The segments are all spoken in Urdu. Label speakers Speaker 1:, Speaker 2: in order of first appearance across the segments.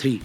Speaker 1: 3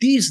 Speaker 1: 30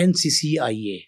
Speaker 1: NCCIA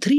Speaker 1: 3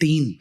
Speaker 1: 3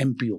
Speaker 1: MPO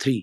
Speaker 1: 3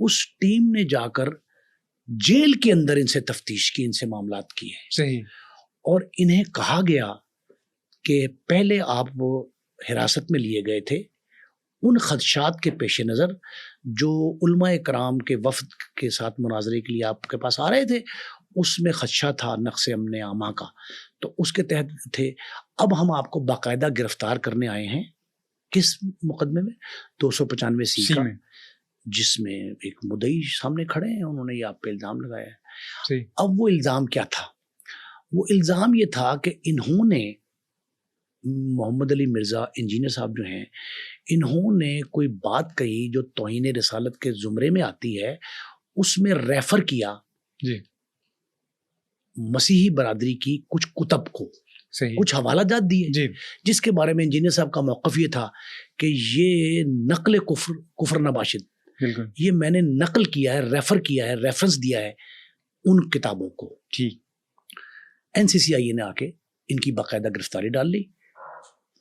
Speaker 1: اس ٹیم نے جا کر جیل کے اندر ان سے تفتیش کی، ان سے معاملات کیے.
Speaker 2: صحیح.
Speaker 1: اور انہیں کہا گیا کہ پہلے آپ وہ حراست میں لیے گئے تھے ان خدشات کے پیش نظر جو علماء کرام کے وفد کے ساتھ مناظرے کے لیے آپ کے پاس آ رہے تھے، اس میں خدشہ تھا نقص امن عامہ کا، تو اس کے تحت تھے. اب ہم آپ کو باقاعدہ گرفتار کرنے آئے ہیں. کس مقدمے میں؟ 295 کا، جس میں ایک مدعی سامنے کھڑے ہیں، انہوں نے یہ آپ پہ الزام لگایا ہے. اب وہ الزام کیا تھا؟ وہ الزام یہ تھا کہ انہوں نے محمد علی مرزا انجینئر صاحب جو ہیں، انہوں نے کوئی بات کہی جو توہین رسالت کے زمرے میں آتی ہے، اس میں ریفر کیا
Speaker 2: جی
Speaker 1: مسیحی برادری کی کچھ کتب کو، کچھ حوالہ جات دیے
Speaker 2: جی
Speaker 1: جس کے بارے میں انجینئر صاحب کا موقف یہ تھا کہ یہ نقل کفر نباشد،
Speaker 2: بالکل
Speaker 1: یہ میں نے نقل کیا ہے، ریفر کیا ہے، ریفرنس دیا ہے ان کتابوں کو.
Speaker 2: ٹھیک.
Speaker 1: NCCI نے آ کے ان کی باقاعدہ گرفتاری ڈال لی.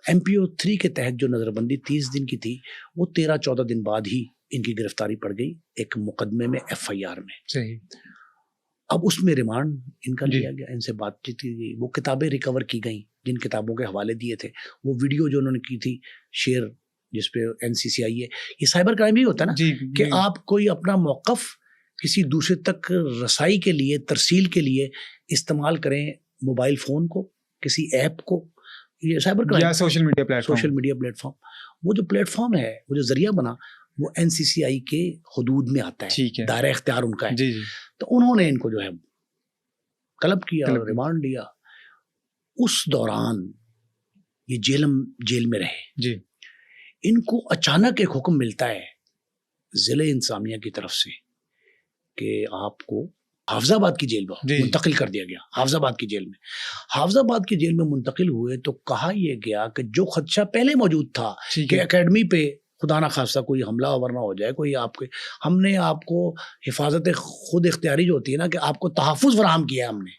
Speaker 1: MPO 3 کے تحت جو نظر بندی 30 دن کی تھی، وہ 13-14 دن بعد ہی ان کی گرفتاری پڑ گئی ایک مقدمے میں FIR میں.
Speaker 2: صحیح.
Speaker 1: اب اس میں ریمانڈ ان کا لیا گیا، ان سے بات چیت کی گئی، وہ کتابیں ریکور کی گئیں جن کتابوں کے حوالے دیے تھے، وہ ویڈیو جو انہوں نے کی تھی شیئر جس پہ NCCI ہے. یہ سائبر کرائم بھی ہوتا ہے نا کہ آپ کوئی اپنا موقف کسی دوسرے تک رسائی کے لیے، ترسیل کے لیے استعمال کریں موبائل فون کو، کسی ایپ کو. یہ سائبر کرائم یا سوشل میڈیا پلیٹ فارم. وہ جو پلیٹ فارم ہے، وہ جو ذریعہ بنا، وہ NCCI کے حدود میں آتا ہے، دائرہ اختیار ان کا ہے. تو انہوں نے ان کو جو ہے طلب کیا، ریمانڈ لیا. اس دوران یہ جیل میں رہے. جی. ان کو اچانک ایک حکم ملتا ہے ضلع انتظامیہ کی طرف سے کہ آپ کو حافظ آباد کی جیل میں منتقل کر دیا گیا. حافظ آباد کی جیل میں، حافظ آباد کی جیل میں منتقل ہوئے تو کہا یہ گیا کہ جو خدشہ پہلے موجود تھا کہ اکیڈمی پہ خدا نہ خواستہ کوئی حملہ آور نہ ہو جائے، کوئی آپ کے، ہم نے آپ کو حفاظت خود اختیاری جو ہوتی ہے نا کہ آپ کو تحفظ فراہم کیا ہم نے،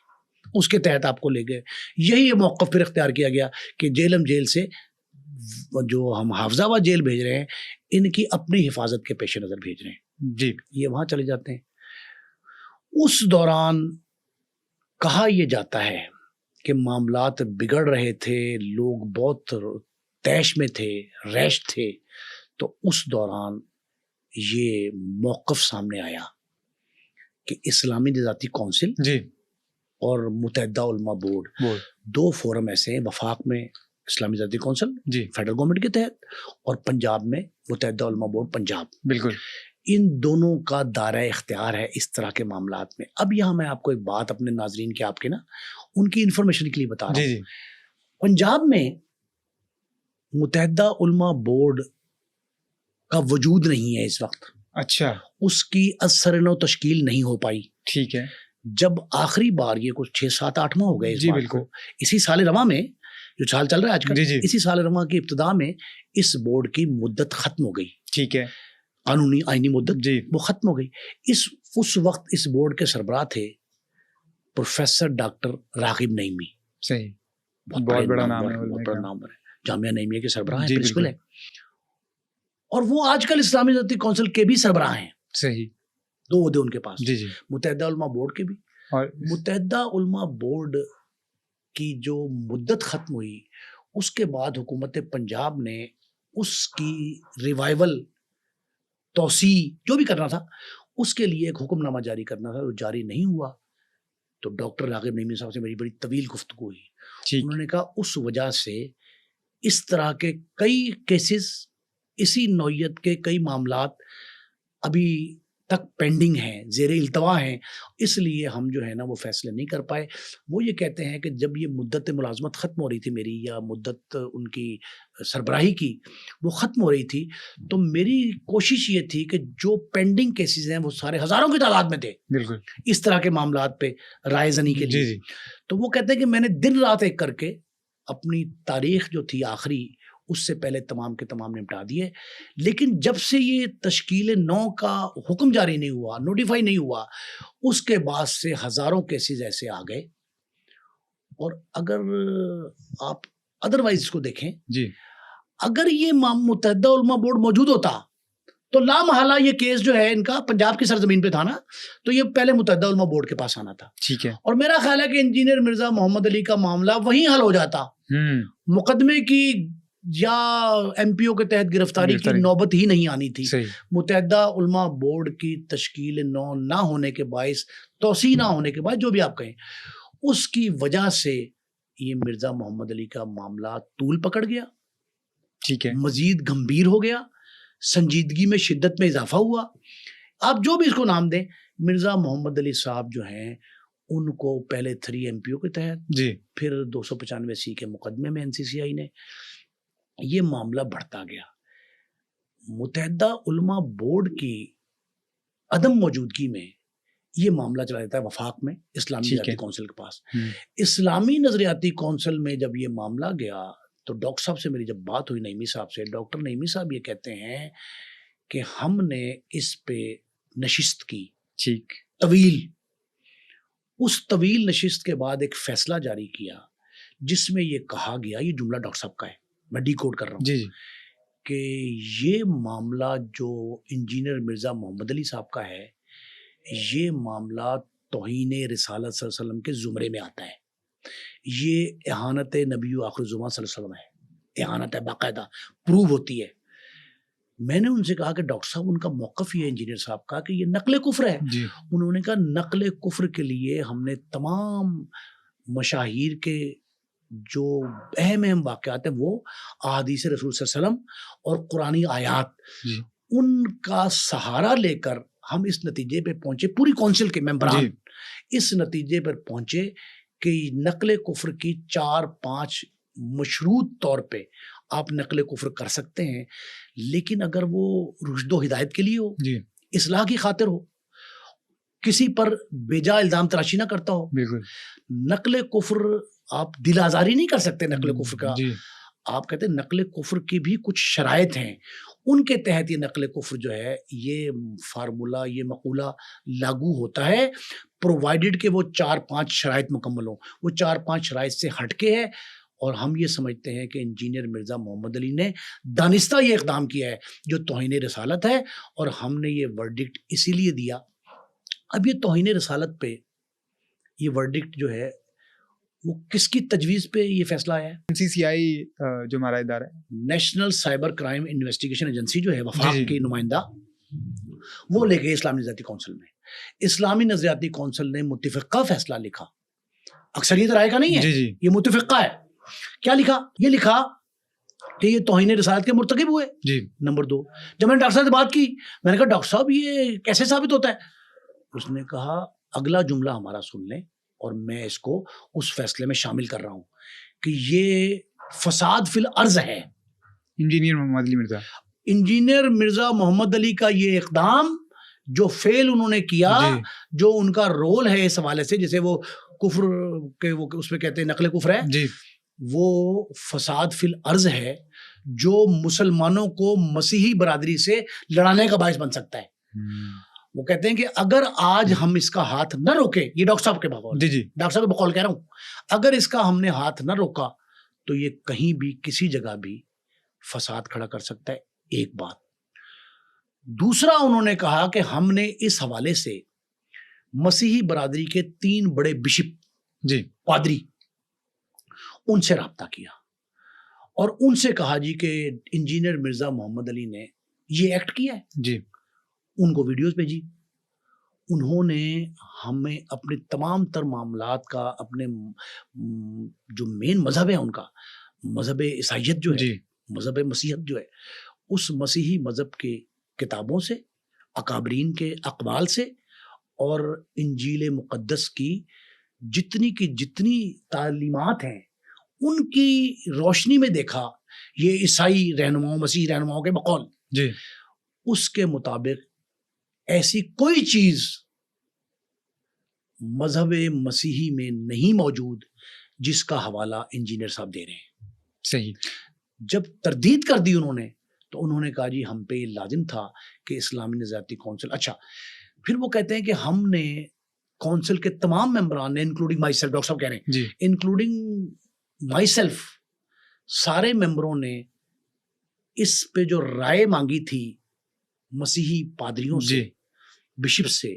Speaker 1: اس کے تحت آپ کو لے گئے. یہی موقف پھر اختیار کیا گیا کہ جیل سے جو ہم حافظ آباد جیل بھیج رہے ہیں، ان کی اپنی حفاظت کے پیش نظر بھیج رہے ہیں. جی. یہ وہاں چلے جاتے ہیں. اس دوران کہا یہ جاتا ہے کہ معاملات بگڑ رہے تھے، لوگ بہت تیش میں تھے، ریش تھے. تو اس دوران یہ موقف سامنے آیا کہ اسلامی نژادی کونسل جی اور متحدہ علماء بورڈ دو فورم ایسے ہیں، وفاق میں اسلامی نژادی کونسل جی فیڈرل گورنمنٹ کے تحت، اور پنجاب میں متحدہ علماء بورڈ پنجاب. بالکل. ان دونوں کا دائرہ اختیار ہے اس طرح کے معاملات میں. اب یہاں میں آپ کو ایک بات اپنے ناظرین کے، آپ کے نا، ان کی انفارمیشن کے لیے بتا رہا ہوں. پنجاب میں متحدہ علماء بورڈ کا وجود نہیں ہے اس وقت. اچھا. اس کی اثر نو تشکیل نہیں ہو پائی. ٹھیک ہے. جب آخری بار یہ کچھ 6-7-8 ماہ ہو گئے اس بات کو، اسی سال رواں میں، جو سال چل رہا ہے آج کل، اسی سال رواں کی ابتدا میں اس بورڈ کی مدت ختم ہو گئی. ٹھیک ہے. قانونی آئینی مدت وہ ختم ہو گئی. اس وقت اس بورڈ کے سربراہ تھے پروفیسر ڈاکٹر راغب نعیمی. صحیح. بہت بڑا نام ہے، بہت بڑا نام ہے. جامعہ نعیمیہ کے سربراہ ہیں، پرنسپل ہیں، اور وہ آج کل اسلامی نژادی کونسل کے بھی سربراہ ہیں. صحیح. دو عہدے ان کے پاس، متحدہ علماء بورڈ کے بھی. اور متحدہ علماء بورڈ کی جو مدت ختم ہوئی، اس کے بعد حکومت پنجاب نے اس کی ریوائیول، توسیع جو بھی کرنا تھا، اس کے لیے ایک حکم نامہ جاری کرنا تھا، جو جاری نہیں ہوا. تو ڈاکٹر راغب نعیمی صاحب سے میری بڑی طویل گفتگو ہوئی. انہوں نے کہا اس وجہ سے اس طرح کے کئی کیسز، اسی نوعیت کے کئی معاملات ابھی تک پینڈنگ ہیں، زیر التوا ہیں، اس لیے ہم جو ہے نا وہ فیصلے نہیں کر پائے. وہ یہ کہتے ہیں کہ جب یہ مدت ملازمت ختم ہو رہی تھی میری، یا مدت ان کی سربراہی کی وہ ختم ہو رہی تھی، تو میری کوشش یہ تھی کہ جو پینڈنگ کیسز ہیں وہ سارے ہزاروں کی تعداد میں تھے، بالکل اس طرح کے معاملات پہ رائے زنی کے لیے. تو وہ کہتے ہیں کہ میں نے دن رات ایک کر کے اپنی تاریخ جو تھی آخری، اس سے پہلے تمام کے تمام نمٹا دیے. لیکن جب سے یہ تشکیل نو کا حکم جاری نہیں ہوا، نوٹیفائی نہیں ہوا، اس کے بعد سے ہزاروں کیسز ایسے آ گئے. اور اگر آپ ادروائز اس کو دیکھیں جی، اگر یہ متحدہ علماء بورڈ موجود ہوتا تو لامحالہ یہ کیس جو ہے ان کا پنجاب کی سرزمین پہ تھا نا, تو یہ پہلے متحدہ علماء بورڈ کے پاس آنا تھا.
Speaker 2: ٹھیک ہے.
Speaker 1: اور میرا خیال ہے کہ انجینئر مرزا محمد علی کا معاملہ وہیں حل ہو جاتا, مقدمے کی یا ایم پی او کے تحت گرفتاری کی نوبت ہی نہیں آنی تھی. متحدہ علماء بورڈ کی تشکیل نو نہ ہونے کے باعث, توسیع نہ ہونے کے باعث, جو بھی آپ کہیں, اس کی وجہ سے یہ مرزا محمد علی کا معاملہ طول پکڑ گیا.
Speaker 2: ٹھیک ہے.
Speaker 1: مزید گمبھیر ہو گیا, سنجیدگی میں شدت میں اضافہ ہوا. آپ جو بھی اس کو نام دیں, مرزا محمد علی صاحب جو ہیں ان کو پہلے 3 MPO کے تحت,
Speaker 2: جی,
Speaker 1: پھر 295C کے مقدمے میں NCCI نے, یہ معاملہ بڑھتا گیا. متحدہ علماء بورڈ کی عدم موجودگی میں یہ معاملہ چلا جاتا ہے وفاق میں, اسلامی نظریاتی کونسل کے پاس. اسلامی نظریاتی کونسل میں جب یہ معاملہ گیا تو ڈاکٹر صاحب سے میری جب بات ہوئی, نعیمی صاحب سے, ڈاکٹر نعیمی صاحب یہ کہتے ہیں کہ ہم نے اس پہ نشست کی,
Speaker 2: ٹھیک,
Speaker 1: طویل. اس طویل نشست کے بعد ایک فیصلہ جاری کیا جس میں یہ کہا گیا, یہ جملہ ڈاکٹر صاحب کا ہے, میں ڈی کوڈ کر رہا ہوں,
Speaker 2: جی,
Speaker 1: کہ یہ معاملہ جو انجینئر مرزا محمد علی صاحب کا ہے, یہ معاملہ توہین رسالت صلی اللہ علیہ وسلم کے زمرے میں آتا ہے. یہ اہانت نبی آخر الزمان صلی اللہ علیہ وسلم ہے, اہانت ہے, باقاعدہ پروو ہوتی ہے. میں نے ان سے کہا کہ ڈاکٹر صاحب ان کا موقف یہ ہے انجینئر صاحب کا کہ یہ نقل کفر ہے.
Speaker 2: جی,
Speaker 1: انہوں نے کہا نقل کفر کے لیے ہم نے تمام مشاہیر کے جو اہم واقعات ہیں وہ احادیث رسول صلی اللہ علیہ وسلم اور قرآنی آیات,
Speaker 2: جی,
Speaker 1: ان کا سہارا لے کر ہم اس نتیجے پہ پہنچے, پوری کونسل کے ممبران اس نتیجے پر پہنچے کہ نقل کفر کی 4-5 مشروط طور پہ آپ نقل کفر کر سکتے ہیں, لیکن اگر وہ رشد و ہدایت کے لیے ہو,
Speaker 2: جی,
Speaker 1: اصلاح کی خاطر ہو, کسی پر بیجا الزام تراشی نہ کرتا ہو.
Speaker 2: بالکل.
Speaker 1: نقل کفر آپ دل آزاری نہیں کر سکتے نقل کفر کا.
Speaker 2: جی,
Speaker 1: آپ کہتے ہیں نقل کفر کی بھی کچھ شرائط ہیں, ان کے تحت یہ نقل کفر جو ہے, یہ فارمولہ, یہ مقولہ لاگو ہوتا ہے, پرووائڈڈ کہ وہ 4-5 شرائط مکمل ہوں. وہ 4-5 شرائط سے ہٹ کے ہے, اور ہم یہ سمجھتے ہیں کہ انجینئر مرزا محمد علی نے دانستہ یہ اقدام کیا ہے جو توہین رسالت ہے, اور ہم نے یہ ورڈکٹ اسی لیے دیا. اب یہ توہین رسالت پہ یہ ورڈکٹ جو ہے وہ کس کی تجویز پہ یہ فیصلہ آیا ہے؟
Speaker 2: NCCI جو ہمارا ادارہ ہے,
Speaker 1: national cyber crime investigation agency جو ہے وفاق کی نمائندہ, وہ لے گئے اسلامی نظریاتی کونسل میں. اسلامی نظریاتی کونسل نے متفقہ فیصلہ لکھا, اکثریت رائے کا نہیں ہے, یہ متفقہ ہے. کیا لکھا؟ یہ لکھا کہ یہ توہین رسالت کے مرتکب ہوئے. نمبر 2, جب میں نے ڈاکٹر صاحب سے بات کی, میں نے کہا ڈاکٹر صاحب یہ کیسے ثابت ہوتا ہے؟ اس نے کہا اگلا جملہ ہمارا سن لیں, اور میں اس کو اس فیصلے میں شامل کر رہا ہوں کہ یہ فساد فی الارض ہے. انجینئر مرزا محمد علی کا یہ اقدام, جو فعل انہوں نے کیا, جو ان کا رول ہے اس حوالے سے, جیسے وہ کفر کے وہ اس پہ کہتے ہیں نقل کفر ہے, وہ فساد فی الارض ہے جو مسلمانوں کو مسیحی برادری سے لڑانے کا باعث بن سکتا ہے. وہ کہتے ہیں کہ اگر آج ہم اس کا ہاتھ نہ روکے, یہ ڈاکٹر صاحب کے بقول, ڈاکٹر صاحب کے بقول کہہ رہا ہوں, اگر اس کا ہم نے ہاتھ نہ روکا تو یہ کہیں بھی کسی جگہ بھی فساد کھڑا کر سکتا ہے. ایک بات. دوسرا انہوں نے کہا کہ ہم نے اس حوالے سے مسیحی برادری کے 3 بڑے بشپ, پادری, ان سے رابطہ کیا اور ان سے کہا کہ انجینئر مرزا محمد علی نے یہ ایکٹ کیا ہے. ان کو ویڈیوز بھیجی. انہوں نے ہمیں اپنے تمام تر معاملات کا, اپنے جو مین مذہب ہے ان کا, مذہب عیسائیت جو ہے, مذہب مسیحیت جو ہے, اس مسیحی مذہب کے کتابوں سے, اکابرین کے اقوال سے, اور انجیل مقدس کی جتنی تعلیمات ہیں ان کی روشنی میں دیکھا یہ عیسائی رہنماؤں, مسیحی رہنماؤں کے بقول, اس کے مطابق ایسی کوئی چیز مذہب مسیحی میں نہیں موجود جس کا حوالہ انجینئر صاحب دے رہے ہیں.
Speaker 2: صحیح.
Speaker 1: جب تردید کر دی انہوں نے تو انہوں نے کہا ہم پہ یہ لازم تھا کہ اسلامی نظریاتی کونسل. اچھا, پھر وہ کہتے ہیں کہ ہم نے کونسل کے تمام ممبران نے, انکلوڈنگ مائی سیلف, ڈاکٹر صاحب کہہ رہے ہیں انکلوڈنگ مائی سیلف, سارے ممبروں نے اس پہ جو رائے مانگی تھی مسیحی پادریوں سے, بشپ سے,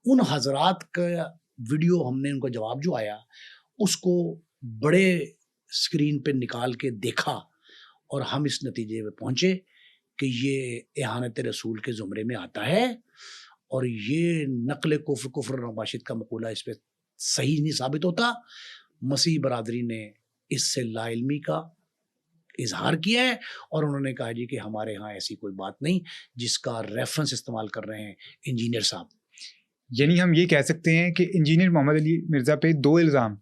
Speaker 1: ان حضرات کا ویڈیو ہم نے ان کا جواب جو آیا اس کو بڑے اسکرین پہ نکال کے دیکھا, اور ہم اس نتیجے پہ پہنچے کہ یہ اہانت رسول کے زمرے میں آتا ہے, اور یہ نقل کفر نباشد کا مقولہ اس پہ صحیح نہیں ثابت ہوتا. مسیح برادری نے اس سے لا علمی کا اظہار کیا ہے, اور انہوں نے کہا جی کہ ہمارے ہاں ایسی کوئی بات نہیں, جس کا ریفرنس استعمال کر رہے ہیں انجینئر صاحب.
Speaker 2: یعنی ہم یہ کہہ سکتے ہیں کہ انجینئر محمد علی مرزا پہ 2 الزام,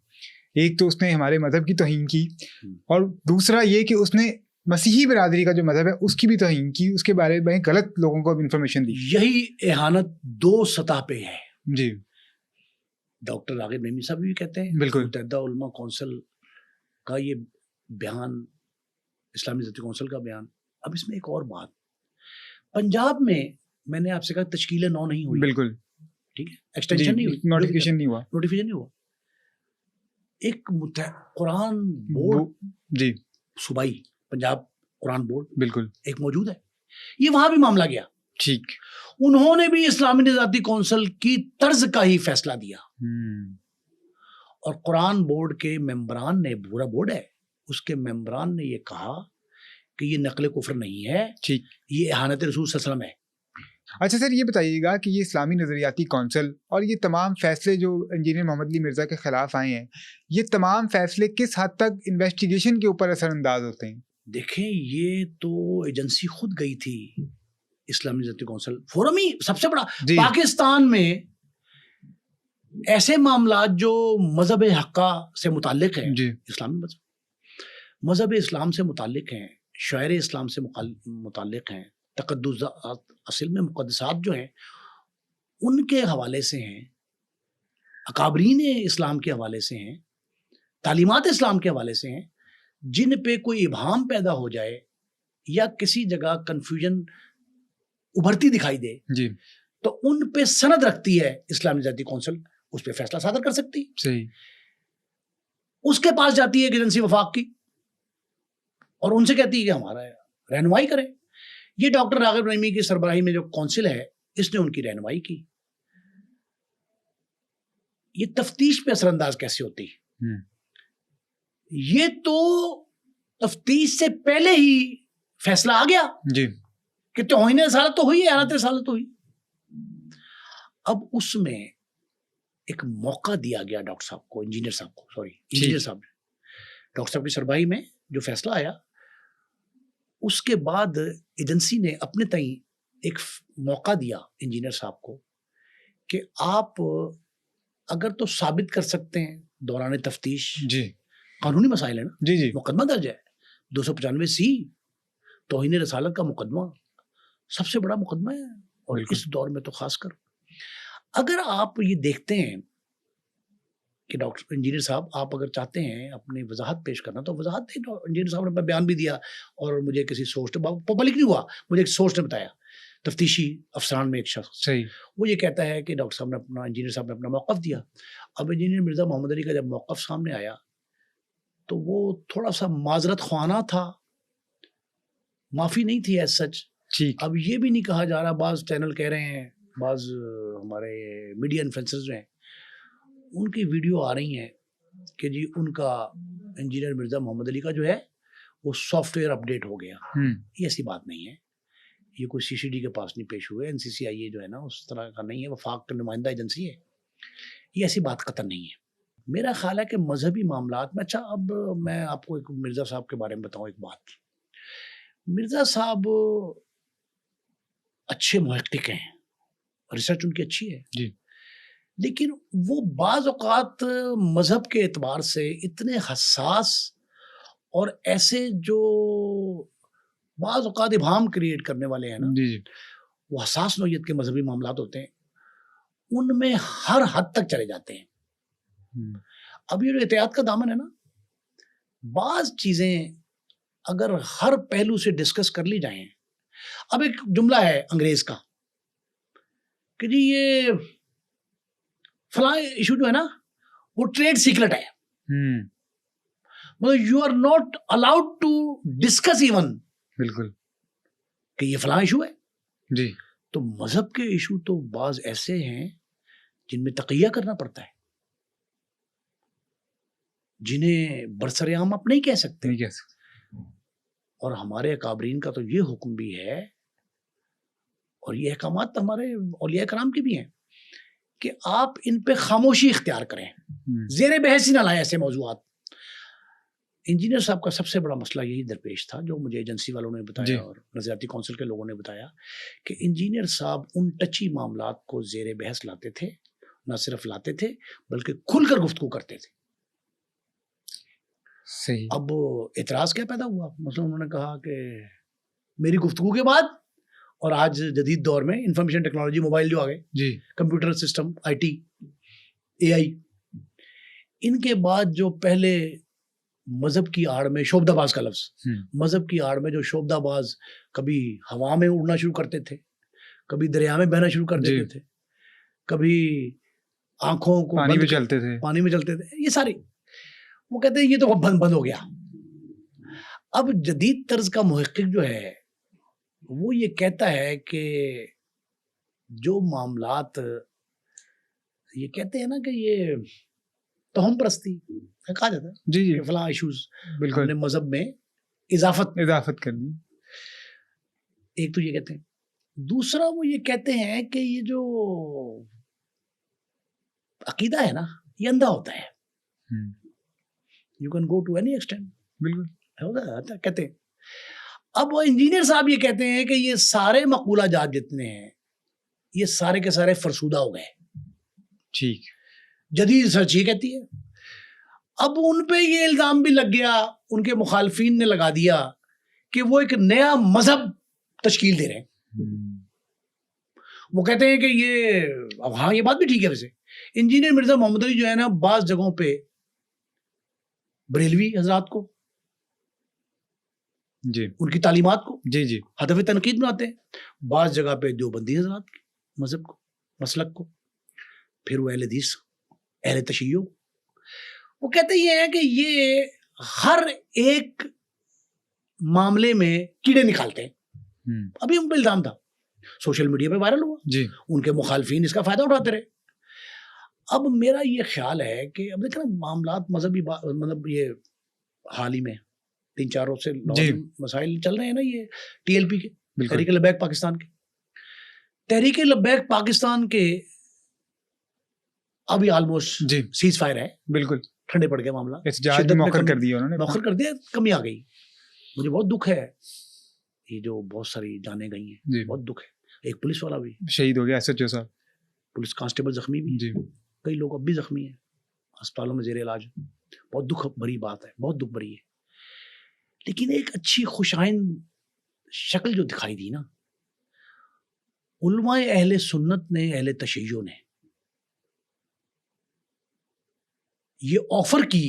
Speaker 2: ایک تو اس نے ہمارے مذہب کی توہین کی, اور دوسرا یہ کہ اس نے مسیحی برادری کا جو مذہب ہے اس کی بھی توہین کی, اس کے بارے میں غلط لوگوں کو انفارمیشن دی.
Speaker 1: یہی اہانت 2 سطح پہ ہے.
Speaker 2: جی,
Speaker 1: ڈاکٹر راغب نعیمی صاحب بھی کہتے ہیں,
Speaker 2: بالکل,
Speaker 1: متحدہ علماء کونسل کا یہ بیان, اسلامی ذاتی کونسل کا بیان. اب اس میں ایک اور بات, پنجاب میں نے آپ سے کہا تشکیل 9 نہیں ہوئی,
Speaker 2: بالکل
Speaker 1: ٹھیک ہے, ایکسٹینشن نہیں ہوئی,
Speaker 2: نوٹیفیکیشن نہیں ہوا,
Speaker 1: ایک قرآن بورڈ,
Speaker 2: جی,
Speaker 1: صوبائی پنجاب قرآن بورڈ
Speaker 2: بالکل
Speaker 1: ایک موجود ہے, یہ وہاں بھی معاملہ گیا.
Speaker 2: ٹھیک,
Speaker 1: انہوں نے بھی اسلامی نظاتی کونسل کی طرز کا ہی فیصلہ دیا, اور قرآن بورڈ کے ممبران نے, پورا بورڈ ہے, اس کے ممبران نے یہ کہا کہ یہ نقل کفر نہیں ہے,
Speaker 2: ٹھیک,
Speaker 1: یہ اہانت رسول صلی اللہ علیہ وسلم ہے.
Speaker 2: اچھا سر, یہ بتائیے گا کہ یہ اسلامی نظریاتی کونسل اور یہ تمام فیصلے جو انجینئر محمد علی مرزا کے خلاف آئے ہیں, یہ تمام فیصلے کس حد تک انویسٹیگیشن کے اوپر اثر انداز ہوتے ہیں؟
Speaker 1: دیکھیں, یہ تو ایجنسی خود گئی تھی, اسلامی نظریاتی کونسل فورم ہی سب سے بڑا پاکستان میں ایسے معاملات جو مذہب حقہ سے متعلق ہیں, اسلامی مذہب اسلام سے متعلق ہیں, شاعر اسلام سے متعلق ہیں, تقدسات اصل میں مقدسات جو ہیں ان کے حوالے سے ہیں, اکابرین اسلام کے حوالے سے ہیں, تعلیمات اسلام کے حوالے سے ہیں, جن پہ کوئی ابہام پیدا ہو جائے یا کسی جگہ کنفیوژن ابھرتی دکھائی دے,
Speaker 2: جی,
Speaker 1: تو ان پہ سند رکھتی ہے اسلامی نظریاتی کونسل, اس پہ فیصلہ صادر کر سکتی.
Speaker 2: صحیح,
Speaker 1: اس کے پاس جاتی ہے ایک ایجنسی وفاق کی, اور ان سے کہتی ہے کہ ہمارا رہنمائی کریں. یہ ڈاکٹر راغب نعیمی کی سربراہی میں جو کونسل ہے, اس نے ان کی رہنمائی کی. یہ تفتیش پہ اثر انداز کیسے ہوتی؟ یہ تو تفتیش سے پہلے ہی فیصلہ آ گیا,
Speaker 2: جی,
Speaker 1: کہ توہین رسالت تو ہوئی, اعانت رسالت تو ہوئی. اب اس میں ایک موقع دیا گیا ڈاکٹر صاحب کو, انجینئر صاحب ڈاکٹر صاحب کی سربراہی میں جو فیصلہ آیا, اس کے بعد ایجنسی نے اپنے تئیں ایک موقع دیا انجینئر صاحب کو کہ آپ اگر تو ثابت کر سکتے ہیں دوران تفتیش,
Speaker 2: جی,
Speaker 1: قانونی مسائل ہے نا,
Speaker 2: جی, جی,
Speaker 1: مقدمہ درج ہے 295C, توہین رسالت کا مقدمہ سب سے بڑا مقدمہ ہے, اور اس دور میں تو خاص کر. اگر آپ یہ دیکھتے ہیں کہ ڈاکٹر انجینئر صاحب, آپ اگر چاہتے ہیں اپنی وضاحت پیش کرنا تو وضاحت دیں. انجینئر صاحب نے بیان بھی دیا, اور مجھے کسی سورس نے, پبلک نہیں ہوا, مجھے ایک سورس نے بتایا, تفتیشی افسران میں ایک شخص,
Speaker 2: صحیح,
Speaker 1: وہ یہ کہتا ہے کہ ڈاکٹر صاحب نے اپنا, انجینئر صاحب نے اپنا موقف دیا. اب انجینئر مرزا محمد علی کا جب موقف سامنے آیا تو وہ تھوڑا سا معذرت خوانا تھا, معافی نہیں تھی ایز سچ. اب یہ بھی نہیں کہا جا رہا, بعض چینل کہہ رہے ہیں, بعض ہمارے میڈیا انفلوئنسرز جو ہیں ان کی ویڈیو آ رہی ہیں کہ جی ان کا انجینئر مرزا محمد علی کا جو ہے وہ سافٹ ویئر اپڈیٹ ہو گیا. یہ ایسی بات نہیں ہے, یہ کوئی CCD کے پاس نہیں پیش ہوئے, NCCIA جو ہے نا اس طرح کا نہیں ہے, وفاق کا نمائندہ ایجنسی ہے, یہ ایسی بات قطع نہیں ہے. میرا خیال ہے کہ مذہبی معاملات میں, اچھا اب میں آپ کو ایک مرزا صاحب کے بارے میں بتاؤں ایک بات. مرزا صاحب اچھے محقق ہیں, ریسرچ ان کی اچھی ہے,
Speaker 2: جی,
Speaker 1: لیکن وہ بعض اوقات مذہب کے اعتبار سے اتنے حساس اور ایسے جو بعض اوقات ابہام کریٹ کرنے والے ہیں نا,
Speaker 2: جی,
Speaker 1: وہ حساس نوعیت کے مذہبی معاملات ہوتے ہیں, ان میں ہر حد تک چلے جاتے ہیں. اب یہ جو احتیاط کا دامن ہے نا, بعض چیزیں اگر ہر پہلو سے ڈسکس کر لی جائیں. اب ایک جملہ ہے انگریز کا کہ جی یہ فلاں ایشو جو ہے نا وہ ٹریڈ سیکرٹ ہے, مطلب you are not allowed to discuss even,
Speaker 2: بالکل,
Speaker 1: کہ یہ فلاں ایشو ہے.
Speaker 2: جی,
Speaker 1: تو مذہب کے ایشو تو بعض ایسے ہیں جن میں تقیہ کرنا پڑتا ہے، جنہیں برسر عام آپ نہیں کہہ سکتے، اور ہمارے اکابرین کا تو یہ حکم بھی ہے اور یہ احکامات ہمارے اولیاء کرام کے بھی ہیں کہ آپ ان پہ خاموشی اختیار کریں، زیر بحث ہی نہ لائیں ایسے موضوعات۔ انجینئر صاحب کا سب سے بڑا مسئلہ یہی درپیش تھا جو مجھے ایجنسی والوں نے بتایا اور نظریاتی کونسل کے لوگوں نے بتایا کہ انجینئر صاحب ان ٹچی معاملات کو زیر بحث لاتے تھے، نہ صرف لاتے تھے بلکہ کھل کر گفتگو کرتے تھے۔
Speaker 2: صحیح۔
Speaker 1: اب اعتراض کیا پیدا ہوا؟ مثلا انہوں نے کہا کہ میری گفتگو کے بعد، اور آج جدید دور میں انفارمیشن ٹیکنالوجی، موبائل جو آ گئے، کمپیوٹر سسٹم، آئی ٹی، اے آئی، ان کے بعد جو پہلے مذہب کی آڑ میں شعبدہ باز کا لفظ، مذہب کی آڑ میں جو شعبدہ باز کبھی ہوا میں اڑنا شروع کرتے تھے، کبھی دریا میں بہنا شروع کر دیتے تھے، کبھی آنکھوں کو
Speaker 2: پانی میں چلتے تھے،
Speaker 1: یہ ساری وہ کہتے ہیں یہ تو بند ہو گیا۔ اب جدید طرز کا محقق جو ہے وہ یہ کہتا ہے کہ جو معاملات یہ کہتے ہیں نا کہ یہ توہم پرستی کہا جاتا ہے کہ فلاں ایشوز ہم نے مذہب میں اضافت کر دی، ایک تو یہ کہتے ہیں۔ دوسرا وہ یہ کہتے ہیں کہ یہ جو عقیدہ ہے نا یہ اندھا ہوتا ہے، you can go to any extent, بالکل کہتے ہیں۔ اب وہ انجینئر صاحب یہ کہتے ہیں کہ یہ سارے مقولہ جات جتنے ہیں یہ سارے کے سارے فرسودہ ہو گئے، ٹھیک، جدید ریسرچ یہ کہتی ہے۔ اب ان پہ یہ الزام بھی لگ گیا، ان کے مخالفین نے لگا دیا کہ وہ ایک نیا مذہب تشکیل دے رہے ہیں۔ وہ کہتے ہیں کہ یہ، اب ہاں یہ بات بھی ٹھیک ہے، ویسے انجینئر مرزا محمد علی جو ہے نا بعض جگہوں پہ بریلوی حضرات کو، ان کی تعلیمات کو ہدف تنقید بناتے ہیں، بعض جگہ پہ دیوبندی حضرات کے مذہب کو، مسلک کو، پھر وہ اہل حدیث، اہل تشیع، وہ کہتے یہ ہیں کہ یہ ہر ایک معاملے میں کیڑے نکالتے ہیں۔ ابھی ان پہ الزام تھا، سوشل میڈیا پہ وائرل ہوا، ان کے مخالفین اس کا فائدہ اٹھاتے رہے۔ اب میرا یہ خیال ہے کہ اب دیکھیں نا معاملات مذہبی، مطلب یہ حال ہی میں 3-4 روز سے مسائل چل رہے ہیں نا، یہ ٹی ایل پی کے، تحریک لبیک پاکستان کے، تحریک لبیک پاکستان کے ابھی آلموسٹ سیز فائر ہے، بالکل ٹھنڈے پڑ گئے معاملہ،
Speaker 2: مؤخر کر دیا انہوں نے،
Speaker 1: مؤخر کر دیا، کمی آ گئی۔ مجھے بہت دکھ ہے، یہ جو بہت ساری جانیں گئی ہیں، بہت دکھ ہے۔ ایک پولیس والا بھی
Speaker 2: شہید ہو گیا، ایس ایچ او صاحب،
Speaker 1: پولیس کانسٹیبل زخمی بھی، کئی لوگ اب بھی زخمی ہیں، اسپتالوں میں زیر علاج۔ بہت دکھ بھری بات ہے، بہت دکھ بھری ہے۔ لیکن ایک اچھی خوش آئند شکل جو دکھائی دی نا، علماء اہل سنت نے، اہل تشیع نے یہ آفر کی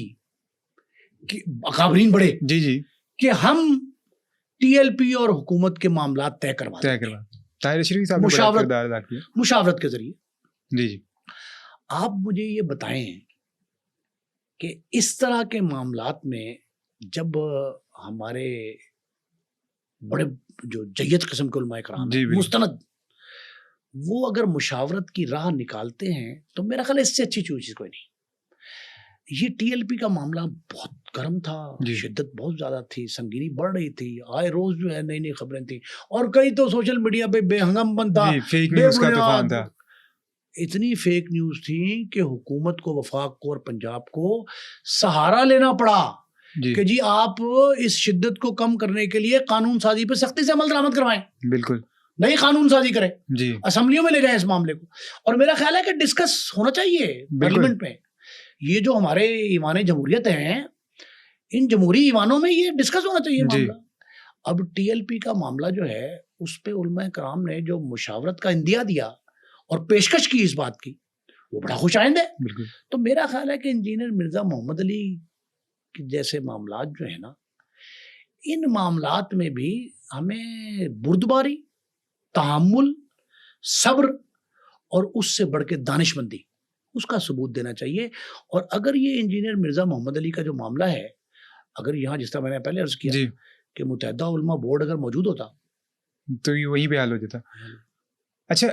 Speaker 1: کہ اکابرین بڑے کہ ہم ٹی ایل پی اور حکومت کے معاملات طے کرواتے ہیں مشاورت کے ذریعے۔ آپ مجھے یہ بتائیں کہ اس طرح کے معاملات میں جب ہمارے بڑے جو جید قسم کے علماء کرام مستند، وہ اگر مشاورت کی راہ نکالتے ہیں تو میرا خیال اس سے اچھی چیز کوئی نہیں۔ یہ ٹی ایل پی کا معاملہ بہت گرم تھا، شدت بہت زیادہ تھی، سنگینی بڑھ رہی تھی، آئے روز جو ہے نئی نئی خبریں تھیں، اور کئی تو سوشل میڈیا پہ بے ہنگم بنتا، اتنی فیک نیوز تھی کہ حکومت کو، وفاق کو اور پنجاب کو سہارا لینا پڑا کہ جی آپ اس شدت کو کم کرنے کے لیے قانون سازی پہ سختی سے عمل درآمد کروائیں، بالکل نئی قانون سازی کریں، اسمبلیوں میں لے جائیں اس معاملے کو۔ اور میرا خیال ہے کہ ڈسکس ہونا چاہیے پارلیمنٹ میں۔ یہ جو ہمارے ایوان جمہوریت ہیں، ان جمہوری ایوانوں میں یہ ڈسکس ہونا چاہیے معاملہ۔ اب ٹی ایل پی کا معاملہ جو ہے اس پہ علماء کرام نے جو مشاورت کا اندیا دیا اور پیشکش کی اس بات کی، وہ بڑا خوش آئند ہے۔ تو میرا خیال ہے کہ انجینئر مرزا محمد علی جیسے معاملات جو ہے نا، ان معاملات میں بھی ہمیں بردباری، تحمل، صبر اور اس سے بڑھ کے دانش مندی، اس کا ثبوت دینا چاہیے۔ اور اگر یہ انجینئر مرزا محمد علی کا جو معاملہ ہے، اگر یہاں جس طرح میں نے پہلے عرض کیا کہ متحدہ علماء بورڈ اگر موجود ہوتا
Speaker 2: تو یہ وہیں پہ حل ہو جاتا، اچھا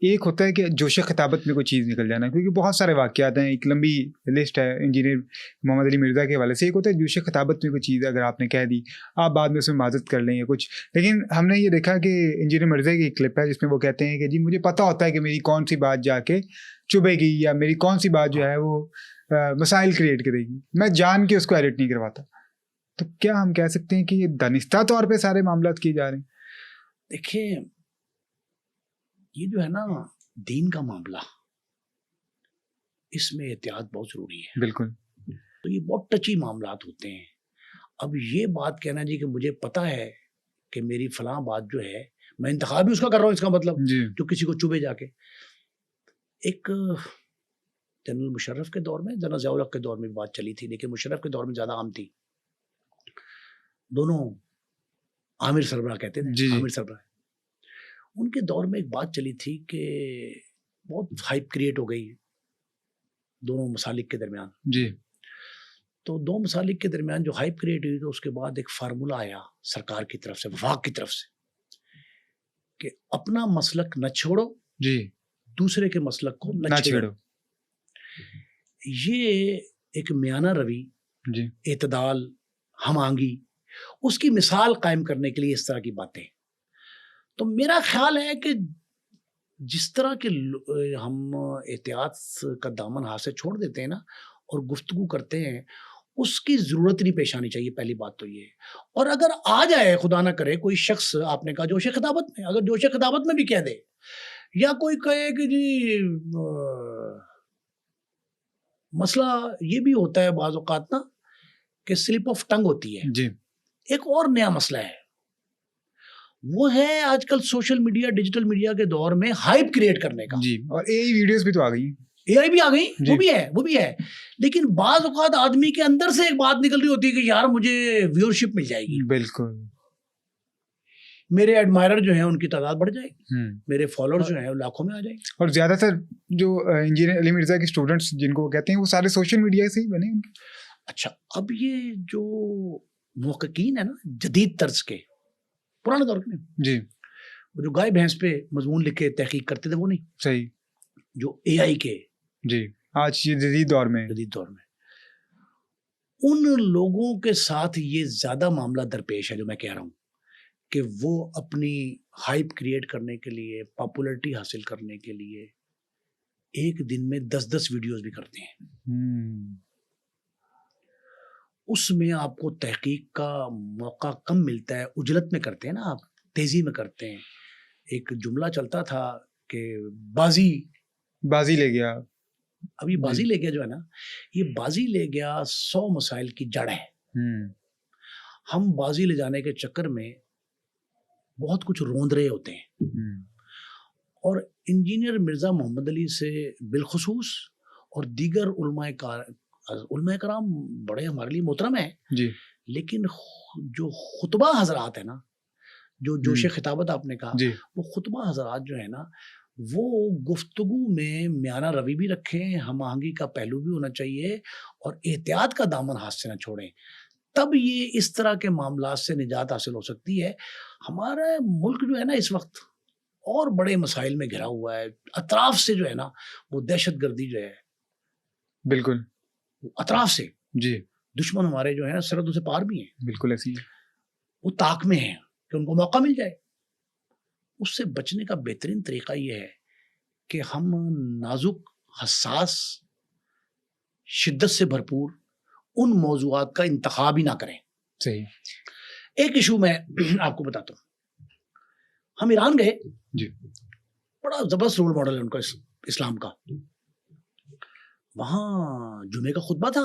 Speaker 2: ایک ہوتا ہے کہ جوش خطابت میں کوئی چیز نکل جانا، کیونکہ بہت سارے واقعات ہیں، ایک لمبی لسٹ ہے انجینئر محمد علی مرزا کے حوالے سے. ایک ہوتا ہے جوش خطابت میں کوئی چیز اگر آپ نے کہہ دی آپ بعد میں اس میں معذرت کر لیں یا کچھ، لیکن ہم نے یہ دیکھا کہ انجینئر مرزا کی ایک کلپ ہے جس میں وہ کہتے ہیں کہ جی مجھے پتہ ہوتا ہے کہ میری کون سی بات جا کے چبھے گی یا میری کون سی بات جو ہے وہ مسائل کریٹ کرے گی، میں جان کے اس کو ایڈٹ نہیں کرواتا. تو کیا ہم کہہ سکتے ہیں کہ یہ دانستہ طور پہ سارے معاملات کیے جا رہے ہیں؟
Speaker 1: دیکھیں یہ جو ہے نا دین کا معاملہ، اس میں احتیاط بہت ضروری ہے.
Speaker 2: بالکل.
Speaker 1: تو یہ بہت ٹچی معاملات ہوتے ہیں. اب یہ بات کہنا جی کہ مجھے پتا ہے کہ میری فلاں بات جو ہے میں انتخاب بھی اس کا کر رہا ہوں، اس کا مطلب جو کسی کو چبھے جا کے. ایک جنرل مشرف کے دور میں، جنرل ضیاء الحق کے دور میں بھی بات چلی تھی، لیکن مشرف کے دور میں زیادہ عام تھی. دونوں عامر سربراہ کہتے تھے، عامر سربراہ. ان کے دور میں ایک بات چلی تھی کہ بہت ہائپ کریٹ ہو گئی دونوں مسالک کے درمیان.
Speaker 2: جی.
Speaker 1: تو دو مسالک کے درمیان جو ہائپ کریٹ ہوئی تو اس کے بعد ایک فارمولا آیا سرکار کی طرف سے، وفاق کی طرف سے، کہ اپنا مسلک نہ چھوڑو،
Speaker 2: جی،
Speaker 1: دوسرے کے مسلک کو نہ چھیڑو. یہ ایک میانہ روی،
Speaker 2: جی، اعتدال،
Speaker 1: ہم آہنگی، اس کی مثال قائم کرنے کے لیے اس طرح کی باتیں. تو میرا خیال ہے کہ جس طرح کے ہم احتیاط کا دامن ہاتھ سے چھوڑ دیتے ہیں نا اور گفتگو کرتے ہیں، اس کی ضرورت نہیں پیش آنی چاہیے. پہلی بات تو یہ. اور اگر آ جائے خدا نہ کرے کوئی شخص، آپ نے کہا جوش خطابت میں، اگر جوش خطابت میں بھی کہہ دے یا کوئی کہے کہ جی مسئلہ یہ بھی ہوتا ہے بعض اوقات نا کہ سلپ آف ٹنگ ہوتی ہے.
Speaker 2: جی.
Speaker 1: ایک اور نیا مسئلہ ہے، وہ ہے آج کل سوشل میڈیا، ڈیجیٹل میڈیا کے دور میں ہائپ کریٹ کرنے کا.
Speaker 2: جی. اور اے آئی ویڈیوز بھی تو آ گئی،
Speaker 1: اے آئی بھی آ گئی، وہ بھی ہے. لیکن بعض اوقات آدمی کے اندر سے ایک بات نکل رہی ہوتی ہے کہ یار مجھے ویورشپ مل جائے گی.
Speaker 2: بالکل.
Speaker 1: میرے ایڈمائرر جو ہیں ان کی تعداد بڑھ جائے گی، میرے فالوور جو ہیں لاکھوں میں آ جائیں گے.
Speaker 2: اور زیادہ تر جو انجینئر علی مرزا کے اسٹوڈنٹس جن کو وہ کہتے ہیں وہ سارے سوشل میڈیا سے ہی بنے ان کے.
Speaker 1: اچھا، اب یہ جو محققین ہیں نا جدید طرز کے، پرانے دور کے،
Speaker 2: جی،
Speaker 1: وہ جو گائے بھینس پہ مضمون لکھ کے تحقیق کرتے تھے وہ نہیں،
Speaker 2: صحیح،
Speaker 1: جو اے آئی کے،
Speaker 2: جی، آج یہ جدید دور میں
Speaker 1: ان لوگوں کے ساتھ یہ زیادہ معاملہ درپیش ہے جو میں کہہ رہا ہوں کہ وہ اپنی ہائپ کریٹ کرنے کے لیے، پاپولرٹی حاصل کرنے کے لیے ایک دن میں 10 ویڈیوز بھی کرتے ہیں. اس میں آپ کو تحقیق کا موقع کم ملتا ہے، عجلت میں کرتے ہیں نا آپ، تیزی میں کرتے ہیں. ایک جملہ چلتا تھا کہ بازی لے گیا. اب یہ بازی لے گیا جو ہے نا، یہ بازی لے گیا 100 مسائل کی جڑ ہے. ہم بازی لے جانے کے چکر میں بہت کچھ روند رہے ہوتے ہیں. اور انجینئر مرزا محمد علی سے بالخصوص اور دیگر علماء کرام بڑے ہمارے لیے محترم ہیں، جی، لیکن جو خطبہ حضرات ہیں نا، جو جوش خطابت آپ نے کہا، جی، وہ خطبہ حضرات جو ہے نا، وہ گفتگو میں میانہ روی بھی رکھیں، ہم آہنگی کا پہلو بھی ہونا چاہیے اور احتیاط کا دامن ہاتھ سے نہ چھوڑیں. تب یہ اس طرح کے معاملات سے نجات حاصل ہو سکتی ہے. ہمارا ملک جو ہے نا اس وقت اور بڑے مسائل میں گھرا ہوا ہے. اطراف سے جو ہے نا وہ دہشت گردی جو ہے، بالکل اطراف سے، جی، دشمن ہمارے جو ہے نا سرحدوں سے پار بھی ہیں، بالکل ایسی وہ طاق میں ہیں کہ ان کو موقع مل جائے. اس سے بچنے کا بہترین طریقہ یہ ہے کہ ہم نازک، حساس، شدت سے بھرپور ان موضوعات کا انتخاب ہی نہ کریں. صحیح. ایک ایشو میں آپ کو بتاتا ہوں. ہم ایران گئے، جی، بڑا زبردست رول ماڈل ہے ان کا اسلام کا. وہاں جمعے کا خطبہ تھا.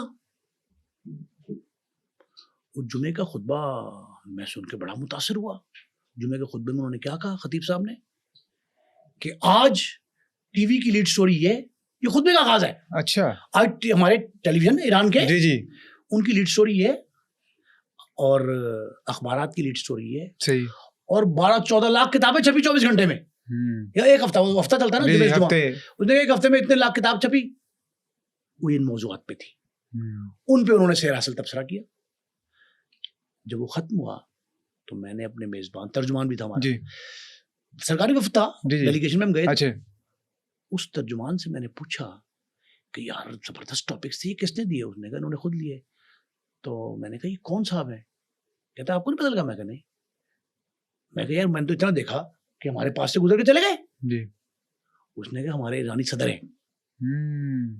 Speaker 1: وہ جمعے کا خطبہ میں سن کے بڑا متاثر ہوا. جمعے کے خطبے میں انہوں نے کیا کہا خطیب صاحب نے کہ آج ٹی وی کی لیڈ سٹوری یہ خطبے کا آغاز ہے. اچھا. آج ہمارے ٹیلی ویژن ایران کے، جی، ان کی لیڈ سٹوری ہے اور اخبارات کی لیڈ سٹوری ہے. صحیح. اور 12-14 لاکھ کتابیں چھپی 24 گھنٹے میں، یا ایک ہفتہ چلتا ہے نا، اس نے ایک ہفتے میں اتنے لاکھ کتاب چھپی. وہ ان موضوعات پہ تھی، ان پہ انہوں نے سیر حاصل تبصرہ کیا. جب وہ ختم ہوا تو میں نے اپنے میزبان، ترجمان بھی تھا ہمارا، جی، سرکاری وفد تھا, ڈیلیگیشن میں ہم گئے.
Speaker 2: اچھا,
Speaker 1: اس ترجمان سے میں نے پوچھا کہ یار زبردست ٹاپکس تھے, یہ کس نے دیے؟ اس نے کہا انہوں نے خود لیے. تو میں نے کہا یہ کون صاحب ہے؟ کہتا آپ کو نہیں پتا لگا؟ میں کہا نہیں. میں کہا یار میں نے تو اتنا دیکھا کہ ہمارے پاس سے گزر کے چلے گئے.
Speaker 2: جی.
Speaker 1: اس نے کہا ہمارے ایرانی صدر ہیں.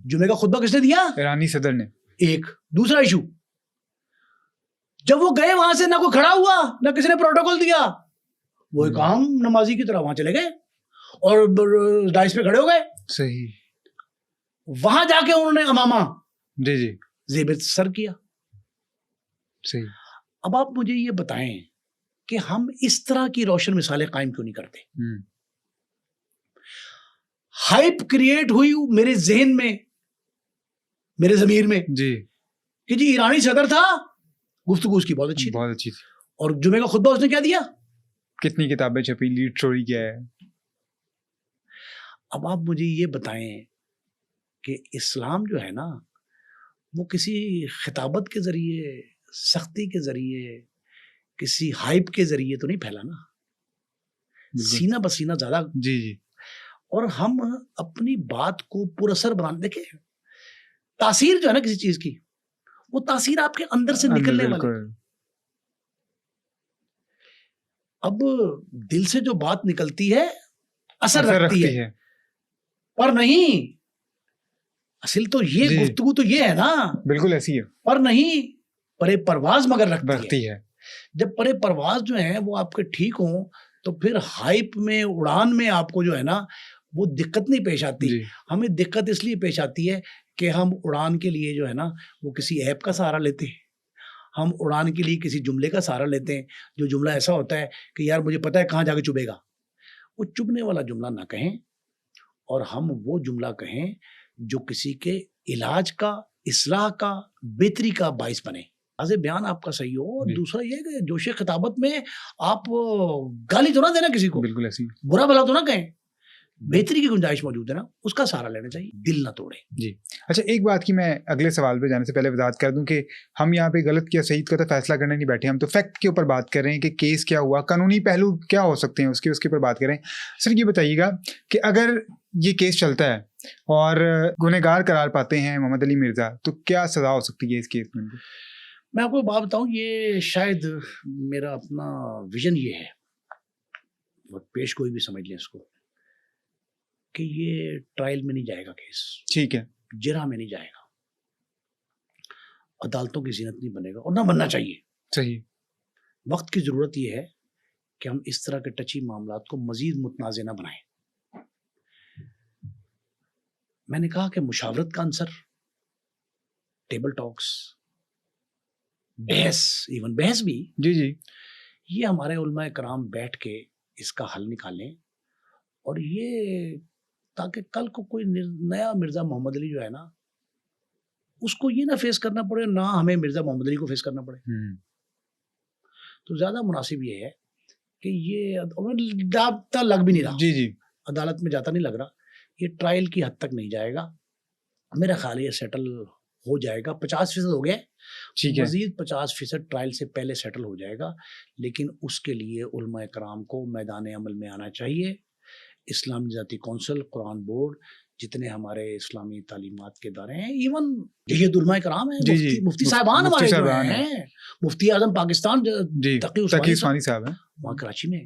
Speaker 1: جمعے کا خطبہ کس نے دیا؟ ایرانی
Speaker 2: صدر نے.
Speaker 1: ایک دوسرا ایشو, جب وہ گئے وہاں سے نہ کوئی کھڑا ہوا نہ کسی نے پروٹوکول دیا, وہ ایک عام نمازی کی طرح وہاں چلے گئے اور ڈائس پہ کھڑے ہو گئے.
Speaker 2: صحیح.
Speaker 1: وہاں جا کے انہوں نے امامہ
Speaker 2: جی
Speaker 1: زیب سر کیا.
Speaker 2: صحیح.
Speaker 1: اب آپ مجھے یہ بتائیں کہ ہم اس طرح کی روشن مثالیں قائم کیوں نہیں کرتے؟ ہائپ کریٹ ہوئی میرے ذہن میں, میرے ضمیر میں
Speaker 2: جی
Speaker 1: کہ جی ایرانی صدر تھا, گفتگو اس کی بہت اچھی
Speaker 2: تھی,
Speaker 1: اور جمعے کا خطبہ اس نے کیا دیا,
Speaker 2: کتنی کتابیں چھپی, لیڈ اسٹوری کیا ہے.
Speaker 1: اب آپ مجھے یہ بتائیں کہ اسلام جو ہے نا وہ کسی خطابت کے ذریعے, سختی کے ذریعے, کسی ہائپ کے ذریعے تو نہیں پھیلا نا, سینہ بسینہ زیادہ.
Speaker 2: جی.
Speaker 1: اور ہم اپنی بات کو پر اثر بنانے, دیکھیں تاثیر جو ہے نا کسی چیز کی, وہ تاثیر آپ کے اندر سے نکلنے والی. اب دل سے جو بات نکلتی ہے اثر رکھتی ہے, پر نہیں اصل تو یہ گفتگو تو یہ ہے نا,
Speaker 2: بالکل ایسی ہے,
Speaker 1: پر نہیں پرے پرواز مگر رکھتی ہے. جب پرے پرواز جو ہیں وہ آپ کے ٹھیک ہوں تو پھر ہائپ میں, اڑان میں آپ کو جو ہے نا وہ دقت نہیں پیش آتی. ہمیں دقت اس لیے پیش آتی ہے کہ ہم اڑان کے لیے جو ہے نا وہ کسی ایپ کا سہارا لیتے ہیں, ہم اڑان کے لیے کسی جملے کا سہارا لیتے ہیں جو جملہ ایسا ہوتا ہے کہ یار مجھے پتا ہے کہاں جا کے چبھے گا. وہ چبھنے والا جملہ نہ کہیں, اور ہم وہ جملہ کہیں جو کسی کے علاج کا, اصلاح کا, بہتری کا باعث بنے. واضح بیان آپ کا صحیح ہو, اور دوسرا یہ کہ جوش خطابت میں آپ گالی تو نہ دینا کسی کو,
Speaker 2: بالکل ایسی,
Speaker 1: برا بھلا تو نہ کہیں, بہتری کی گنجائش موجود ہے نا, اس کا سہارا لینا چاہیے, دل نہ توڑے.
Speaker 2: جی. اچھا, ایک بات کی میں اگلے سوال پہ جانے سے پہلے وضاحت کر دوں کہ ہم یہاں پہ غلط یا صحیح کا تو فیصلہ کرنے نہیں بیٹھے, ہم تو فیکٹ کے اوپر بات کر رہے ہیں کہ کیس کیا ہوا, قانونی پہلو کیا ہو سکتے ہیں اس کے اوپر بات کریں. سر یہ بتائیے گا کہ اگر یہ کیس چلتا ہے اور گنہگار قرار پاتے ہیں محمد علی مرزا, تو کیا سزا ہو سکتی ہے اس کیس میں؟
Speaker 1: میں آپ کو بات بتاؤں, یہ شاید میرا اپنا ویژن یہ ہے, اور پیش کوئی بھی سمجھ لیں اس کو, کہ یہ ٹرائل میں نہیں جائے گا کیس.
Speaker 2: ٹھیک ہے.
Speaker 1: جرح میں نہیں جائے گا, عدالتوں کی زینت نہیں بنے گا, اور نہ بننا چاہیے.
Speaker 2: صحیح.
Speaker 1: وقت کی ضرورت یہ ہے کہ ہم اس طرح کے ٹچی معاملات کو مزید متنازع نہ بنائیں. میں نے کہا کہ مشاورت کا عنصر, ٹیبل ٹاکس, بحث, ایون بحث بھی,
Speaker 2: جی
Speaker 1: یہ ہمارے علماء کرام بیٹھ کے اس کا حل نکالیں, اور یہ تاکہ کل کو کوئی نیا مرزا محمد علی جو ہے نا اس کو یہ نہ فیس کرنا پڑے, نہ ہمیں مرزا محمد علی کو فیس کرنا پڑے. تو زیادہ مناسب یہ ہے کہ یہ ضابطہ لگ بھی نہیں رہا.
Speaker 2: جی.
Speaker 1: عدالت میں جاتا نہیں لگ رہا, یہ ٹرائل کی حد تک نہیں جائے گا. میرا خیال یہ سیٹل ہو جائے گا, 50% ہو گیا, مزید 50% ٹرائل سے پہلے سیٹل ہو جائے گا. لیکن اس کے لیے علماء کرام کو میدان عمل میں آنا چاہیے. اسلامی ذاتی کونسل, قرآن بورڈ, جتنے ہمارے اسلامی تعلیمات کے ادارے ہیں, ایون جہید علماء کرام ہیں, مفتی صاحبان ہمارے جو ہیں, مفتی اعظم پاکستان تقی عثمانی صاحب ہیں وہاں کراچی میں,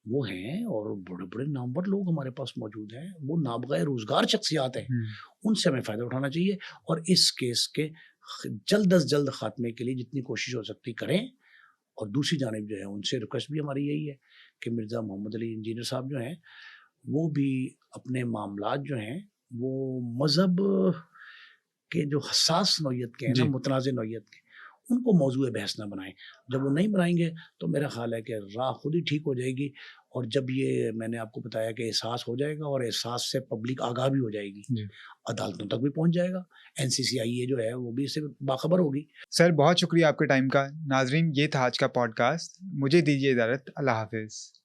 Speaker 1: وہ ہیں, اور بڑے بڑے نامور لوگ ہمارے پاس موجود ہیں, وہ نابغہ روزگار شخصیات ہیں. ان سے ہمیں فائدہ اٹھانا چاہیے, اور اس کیس کے جلد از جلد خاتمے کے لیے جتنی کوشش ہو سکتی کریں. اور دوسری جانب جو ہے ان سے ریکویسٹ بھی ہماری یہی ہے کہ مرزا محمد علی انجینئر صاحب جو ہیں وہ بھی اپنے معاملات جو ہیں وہ مذہب کے جو حساس نوعیت کے ہیں نا, متنازع نوعیت کے, ان کو موضوع بحث نہ بنائیں. جب وہ نہیں بنائیں گے تو میرا خیال ہے کہ راہ خود ہی ٹھیک ہو جائے گی. اور جب یہ میں نے آپ کو بتایا کہ احساس ہو جائے گا, اور احساس سے پبلک آگاہ بھی ہو جائے گی, عدالتوں تک بھی پہنچ جائے گا, NCCIA جو ہے وہ بھی اس سے باخبر ہوگی.
Speaker 2: سر بہت شکریہ آپ کے ٹائم کا. ناظرین, یہ تھا آج کا پوڈ کاسٹ. مجھے دیجیے اجازت. اللہ حافظ.